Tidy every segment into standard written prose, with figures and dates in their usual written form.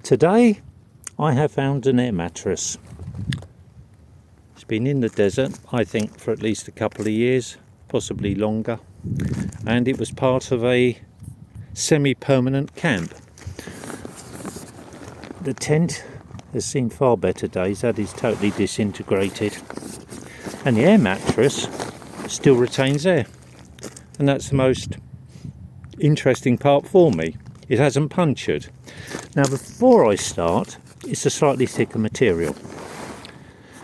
Today I have found an air mattress. It's been in the desert, I think, for at least a couple of years, possibly longer, and it was part of a semi-permanent camp. The tent has seen far better days. That is totally disintegrated, and the air mattress still retains air, and that's the most interesting part for me. It hasn't punctured. Now, before I start, it's a slightly thicker material,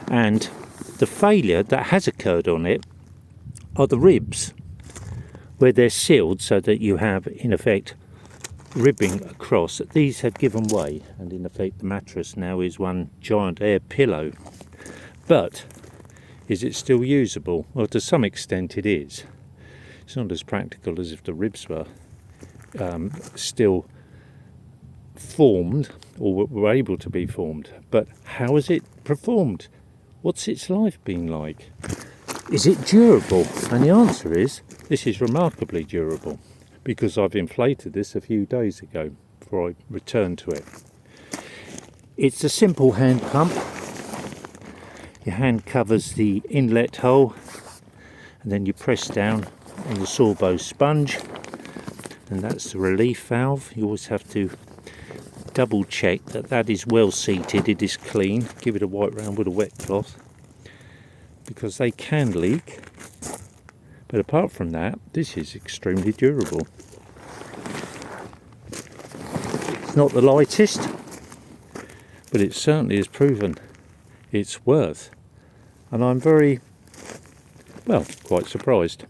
and the failure that has occurred on it are the ribs, where they're sealed so that you have, in effect, ribbing across. These have given way, and in effect the mattress now is one giant air pillow. But is it still usable? Well, to some extent it is. It's not as practical as if the ribs were still formed, or were able to be formed. But how has it performed? What's its life been like? Is it durable? And the answer is, this is remarkably durable, because I've inflated this a few days ago before I returned to it. It's a simple hand pump. Your hand covers the inlet hole, and then you press down on the Sorbo sponge, and that's the relief valve. You always have to double check that that is well seated, it is clean. Give it a wipe round with a wet cloth, because they can leak. But apart from that, this is extremely durable. It's not the lightest, but it certainly has proven its worth, and I'm quite surprised.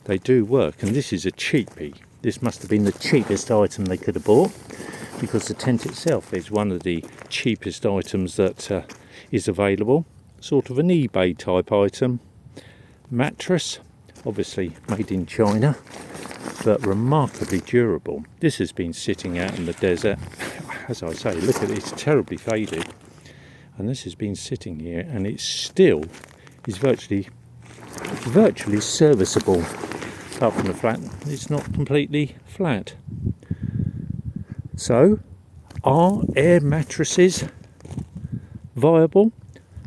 They do work, and this is a cheapie. This must have been the cheapest item they could have bought, because the tent itself is one of the cheapest items that is available. Sort of an eBay type item. Mattress, obviously made in China, but remarkably durable. This has been sitting out in the desert. As I say, look at it, it's terribly faded. And this has been sitting here, and it still is virtually serviceable. Apart from the flat, it's not completely flat. So, are air mattresses viable?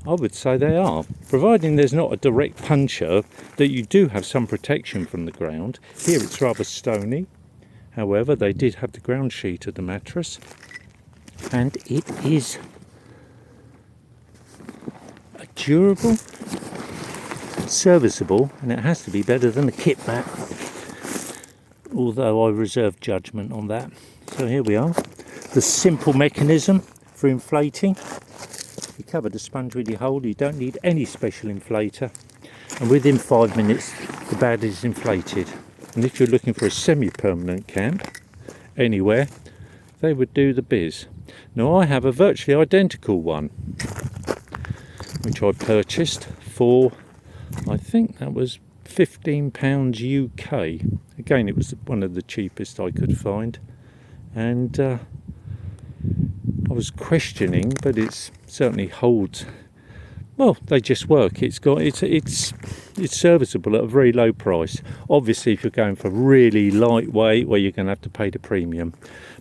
I would say they are, providing there's not a direct puncture, that you do have some protection from the ground. Here it's rather stony. However, they did have the ground sheet of the mattress, and it is durable, serviceable, and it has to be better than a kit mat, although I reserve judgment on that. So here we are, the simple mechanism for inflating. You cover the sponge with your hole, you don't need any special inflator, and within 5 minutes the bed is inflated. And if you're looking for a semi-permanent camp anywhere, they would do the biz. Now, I have a virtually identical one, which I purchased for, I think that was £15 UK. Again, it was one of the cheapest I could find, and I was questioning, but it certainly holds. Well, they just work. It's serviceable at a very low price. Obviously, if you're going for really lightweight, well, you're going to have to pay the premium.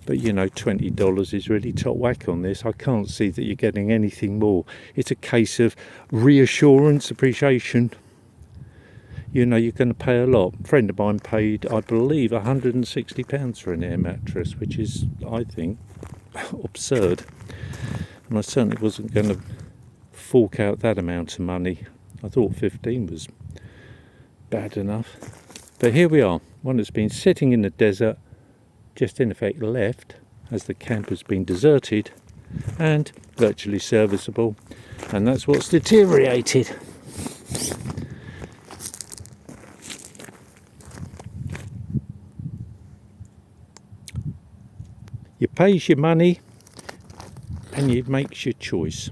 But you know, $20 is really top whack on this. I can't see that you're getting anything more. It's a case of reassurance, appreciation. You know, you're going to pay a lot. A friend of mine paid, I believe, £160 for an air mattress, which is, I think, absurd. And I certainly wasn't going to fork out that amount of money. I thought 15 was bad enough. But here we are, one that's been sitting in the desert, just in effect left, as the camp has been deserted, and virtually serviceable. And that's what's deteriorated. You pays your money, and you makes your choice.